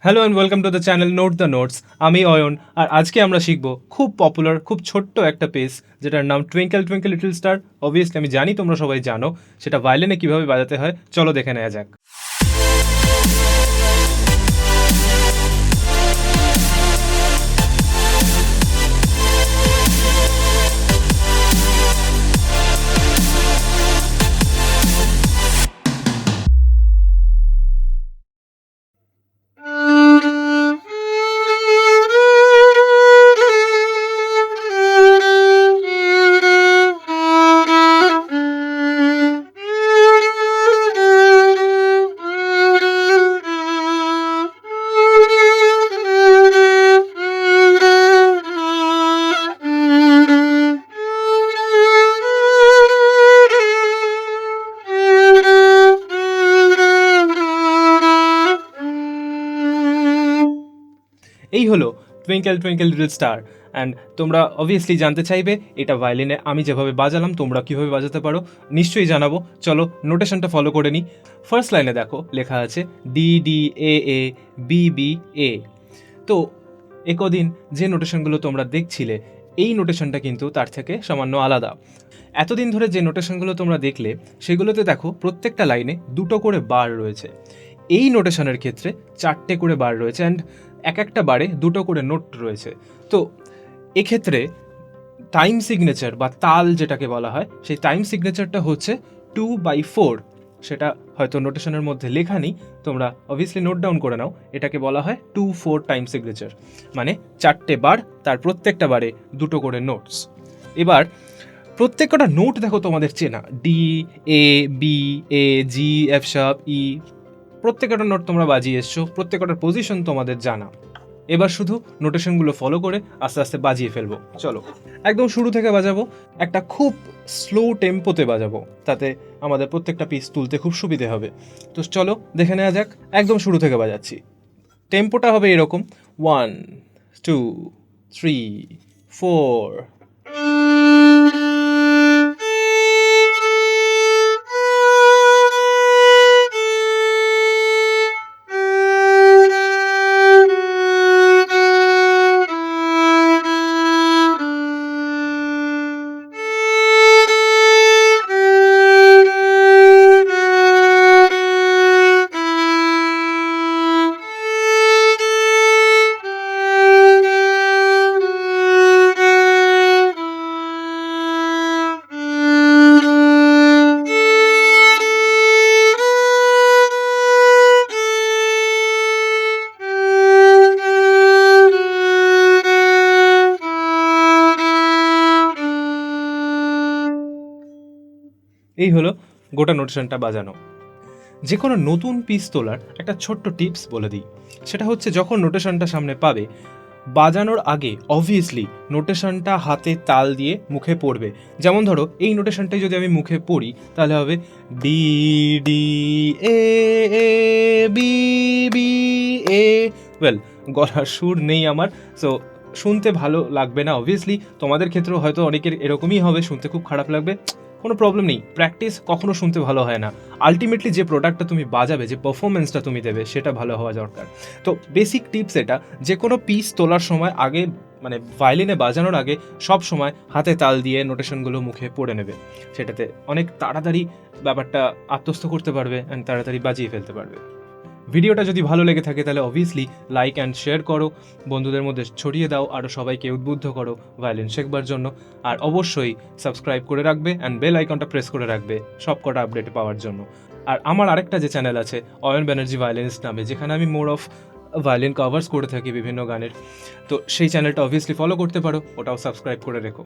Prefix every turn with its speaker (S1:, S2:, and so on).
S1: Hello and welcome to the channel note the notes. আমি অয়ন, আর আজকে আমরা শিখব খুব পপুলার, খুব ছোট্ট একটা পিস যেটার নাম twinkle twinkle little star. Obviously আমি জানি তোমরা সবাই জানো সেটা ভায়োলিনে কীভাবে বাজাতে হয়। চলো দেখে নেওয়া যাক। এই হলো twinkle twinkle little star. And তোমরা অবভিয়াসলি জানতে চাইবে এটা ভায়োলিনে আমি যেভাবে বাজালাম তোমরা কীভাবে বাজাতে পারো, নিশ্চয়ই জানাবো। চলো নোটেশনটা ফলো করে নিই। ফার্স্ট লাইনে দেখো লেখা আছে D D A A B B A. তো একদিন যে নোটেশনগুলো তোমরা দেখছিলে এই নোটেশনটা কিন্তু তার থেকে সামান্য আলাদা। এতদিন ধরে যে নোটেশনগুলো তোমরা দেখলে সেগুলোতে দেখো প্রত্যেকটা লাইনে দুটো করে বার রয়েছে। এই নোটেশনের ক্ষেত্রে 4টে করে বার রয়েছে, অ্যান্ড এক একটা বারে দুটো করে নোট রয়েছে। তো এক্ষেত্রে টাইম সিগনেচার বা তাল যেটাকে বলা হয় সেই টাইম সিগনেচারটা হচ্ছে 2/4। সেটা হয়তো নোটেশনের মধ্যে লেখা নেই, তোমরা অবভিয়াসলি নোট ডাউন করে নাও। এটাকে বলা হয় 2/4 টাইম সিগনেচার, মানে 4টে বার, তার প্রত্যেকটা বারে দুটো করে নোটস। এবার প্রত্যেকটা নোট দেখো তোমাদের চেনা, D A B A G F sharp E, প্রত্যেকটা নোট তোমরা বাজিয়ে এসছো, প্রত্যেকটার পজিশন তোমাদের জানা। এবার শুধু নোটেশনগুলো ফলো করে আস্তে আস্তে বাজিয়ে ফেলবো। চলো একদম শুরু থেকে বাজাবো, একটা খুব স্লো টেম্পোতে বাজাবো, তাতে আমাদের প্রত্যেকটা পিস তুলতে খুব সুবিধে হবে। তো চলো দেখে নেওয়া যাক। একদম শুরু থেকে বাজাচ্ছি। টেম্পোটা হবে এরকম 1 2 3 4। এই হলো গোটা নোটেশনটা বাজানো। যে কোনো নতুন পিস তোলার একটা ছোট্ট টিপস বলে দিই, সেটা হচ্ছে যখন নোটেশনটা সামনে পাবে বাজানোর আগে অবভিয়াসলি নোটেশনটা হাতে তাল দিয়ে মুখে পড়বে। যেমন ধরো এই নোটেশনটাই যদি আমি মুখে পড়ি তাহলে হবে D D A A B B A. Well, গলার সুর নেই আমার, সো শুনতে ভালো লাগবে না। অবভিয়াসলি তোমাদের ক্ষেত্রেও হয়তো অনেকের এরকমই হবে, শুনতে খুব খারাপ লাগবে, কোনো প্রবলেম নেই। প্র্যাকটিস কখনো শুনতে ভালো হয় না। আলটিমেটলি যে প্রোডাক্টটা তুমি বাজাবে, যে পারফরমেন্সটা তুমি দেবে, সেটা ভালো হওয়া দরকার। তো বেসিক টিপস এটা, যে কোনো পিস তোলার সময় আগে, মানে ভায়োলিনে বাজানোর আগে সব সময় হাতে তাল দিয়ে নোটেশনগুলো মুখে পড়ে নেবে। সেটাতে অনেক তাড়াতাড়ি ব্যাপারটা আত্মস্থ করতে পারবে অ্যান্ড তাড়াতাড়ি বাজিয়ে ফেলতে পারবে। ভিডিওটা যদি ভালো লেগে থাকে তাহলে অবভিয়াসলি লাইক অ্যান্ড শেয়ার করো, বন্ধুদের মধ্যে ছড়িয়ে দাও, আরও সবাইকে উদ্বুদ্ধ করো ভায়োলিন শেখবার জন্য। আর অবশ্যই সাবস্ক্রাইব করে রাখবে অ্যান্ড বেল আইকনটা প্রেস করে রাখবে সব কটা আপডেট পাওয়ার জন্য। আর আমার আরেকটা যে চ্যানেল আছে অয়ন ব্যানার্জি ভায়োলিনিস্ট নামে, যেখানে আমি মোর অফ ভায়োলিন কভার্স করে থাকি বিভিন্ন গানের, তো সেই চ্যানেলটা অবভিয়াসলি ফলো করতে পারো, ওটাও সাবস্ক্রাইব করে রেখো।